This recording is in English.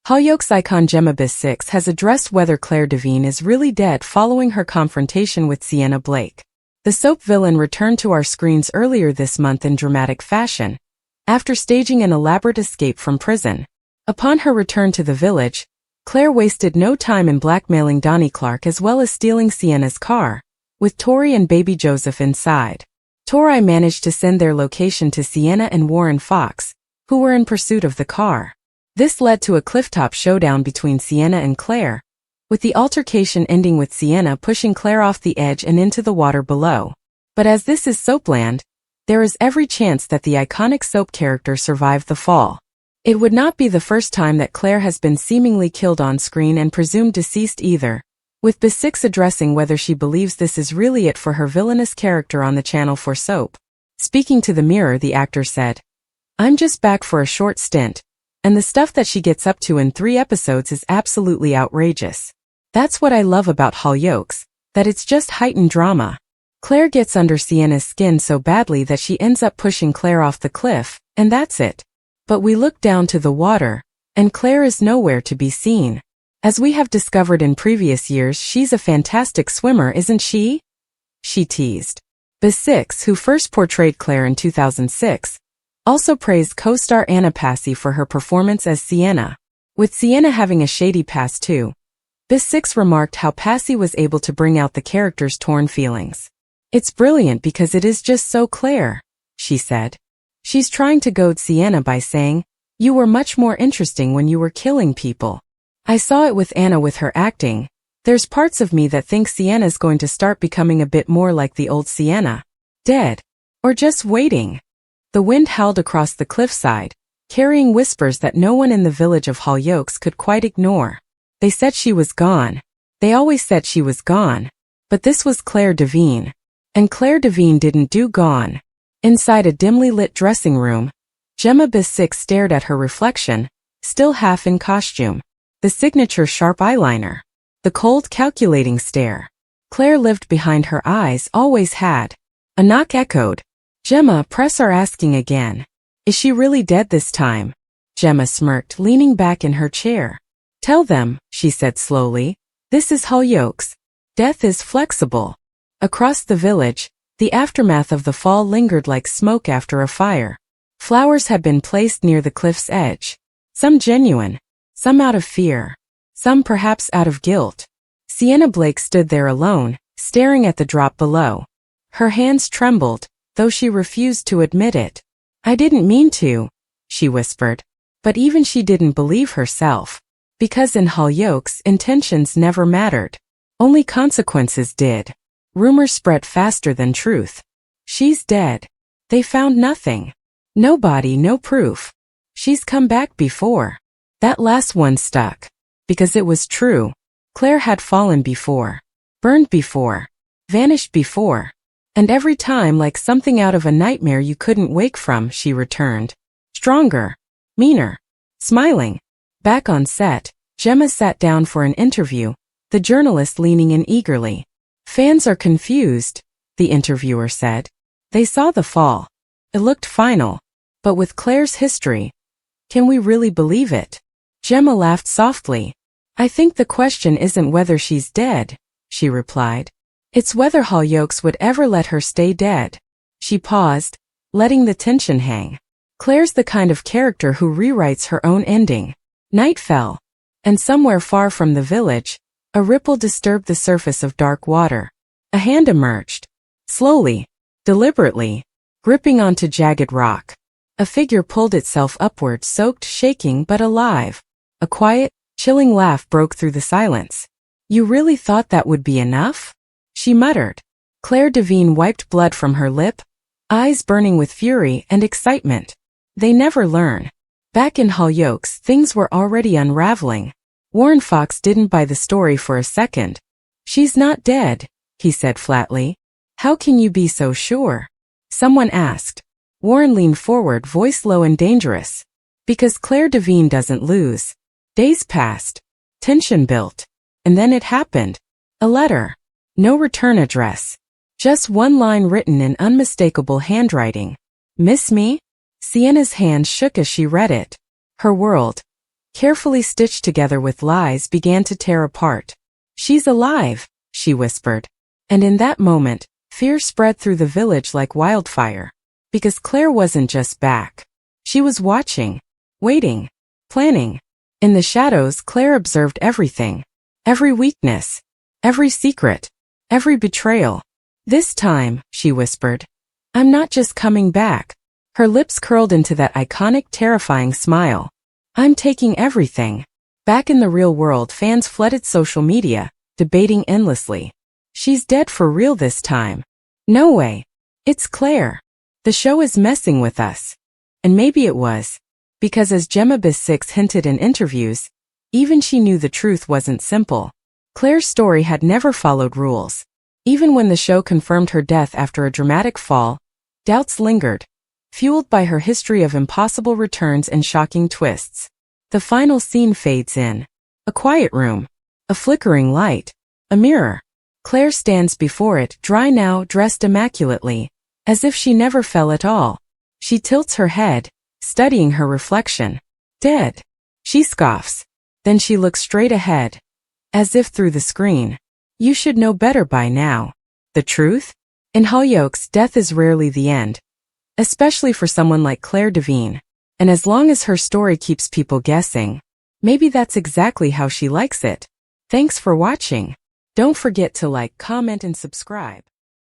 Hollyoaks icon Gemma Bissix has addressed whether Clare Devine is really dead following her confrontation with Sienna Blake. The soap villain returned to our screens earlier this month in dramatic fashion, after staging an elaborate escape from prison. Upon her return to the village, Clare wasted no time in blackmailing Donnie Clark as well as stealing Sienna's car, with Tori and baby Joseph inside. Tori managed to send their location to Sienna and Warren Fox, who were in pursuit of the car. This led to a clifftop showdown between Sienna and Clare, with the altercation ending with Sienna pushing Clare off the edge and into the water below. But as this is Soapland, there is every chance that the iconic soap character survived the fall. It would not be the first time that Clare has been seemingly killed on screen and presumed deceased either, with Bissix addressing whether she believes this is really it for her villainous character on the Channel 4 soap. Speaking to the Mirror, the actor said, "I'm just back for a short stint, and the stuff that she gets up to in 3 episodes is absolutely outrageous. That's what I love about Hollyoaks, that it's just heightened drama." Clare gets under Sienna's skin so badly that she ends up pushing Clare off the cliff, and that's it. But we look down to the water, and Clare is nowhere to be seen. As we have discovered in previous years, she's a fantastic swimmer, isn't she? She teased. Bissix, who first portrayed Clare in 2006, also praised co-star Anna Passy for her performance as Sienna. With Sienna having a shady past too, Bissix remarked how Passy was able to bring out the character's torn feelings. "It's brilliant because it is just so Clare," she said. She's trying to goad Sienna by saying, "You were much more interesting when you were killing people." I saw it with Anna with her acting. There's parts of me that think Sienna's going to start becoming a bit more like the old Sienna. Dead. Or just waiting. The wind howled across the cliffside, carrying whispers that no one in the village of Hollyoaks could quite ignore. They said she was gone. They always said she was gone. But this was Clare Devine. And Clare Devine didn't do gone. Inside a dimly lit dressing room, Gemma Bissix stared at her reflection, still half in costume. The signature sharp eyeliner. The cold calculating stare. Clare lived behind her eyes, always had. A knock echoed. "Gemma, press are asking again. Is she really dead this time?" Gemma smirked, leaning back in her chair. "Tell them," she said slowly, "this is Hollyoaks. Death is flexible." Across the village, the aftermath of the fall lingered like smoke after a fire. Flowers had been placed near the cliff's edge. Some genuine, some out of fear, some perhaps out of guilt. Sienna Blake stood there alone, staring at the drop below. Her hands trembled, though she refused to admit it. "I didn't mean to," she whispered. But even she didn't believe herself. Because in Hollyoaks, intentions never mattered. Only consequences did. Rumors spread faster than truth. "She's dead." They found nothing. No body, no proof. "She's come back before." That last one stuck. Because it was true. Clare had fallen before. Burned before. Vanished before. And every time, like something out of a nightmare you couldn't wake from, she returned. Stronger. Meaner. Smiling. Back on set, Gemma sat down for an interview, the journalist leaning in eagerly. "Fans are confused," the interviewer said. "They saw the fall. It looked final. But with Clare's history, can we really believe it?" Gemma laughed softly. "I think the question isn't whether she's dead," she replied. "It's whether Hollyoaks would ever let her stay dead." She paused, letting the tension hang. Clare's the kind of character who rewrites her own ending. Night fell, and somewhere far from the village, a ripple disturbed the surface of dark water. A hand emerged. Slowly, deliberately, gripping onto jagged rock. A figure pulled itself upward, soaked, shaking, but alive. A quiet, chilling laugh broke through the silence. "You really thought that would be enough?" she muttered. Clare Devine wiped blood from her lip, eyes burning with fury and excitement. They never learn. Back in Hollyoaks, things were already unraveling. Warren Fox didn't buy the story for a second. "She's not dead," he said flatly. "How can you be so sure?" Someone asked. Warren leaned forward, voice low and dangerous. "Because Clare Devine doesn't lose." Days passed. Tension built. And then it happened. A letter. No return address. Just one line written in unmistakable handwriting. "Miss me?" Sienna's hand shook as she read it. Her world. carefully stitched together with lies, began to tear apart. "She's alive," she whispered. And in that moment, fear spread through the village like wildfire. Because Clare wasn't just back. She was watching, waiting, planning. In the shadows, Clare observed everything. Every weakness, every secret, every betrayal. "This time," she whispered, "I'm not just coming back." Her lips curled into that iconic, terrifying smile. "I'm taking everything." Back in the real world, fans flooded social media, debating endlessly. "She's dead for real this time." "No way. It's Clare. The show is messing with us." And maybe it was. Because as Gemma Bissix hinted in interviews, even she knew the truth wasn't simple. Clare's story had never followed rules. Even when the show confirmed her death after a dramatic fall, doubts lingered, fueled by her history of impossible returns and shocking twists. The final scene fades in. A quiet room. A flickering light. A mirror. Clare stands before it, dry now, dressed immaculately, as if she never fell at all. She tilts her head, studying her reflection. "Dead," she scoffs. Then she looks straight ahead, as if through the screen. "You should know better by now." The truth? In Hollyoaks, death is rarely the end, especially for someone like Clare Devine. And as long as her story keeps people guessing, maybe that's exactly how she likes it. Thanks for watching. Don't forget to like, comment, and subscribe.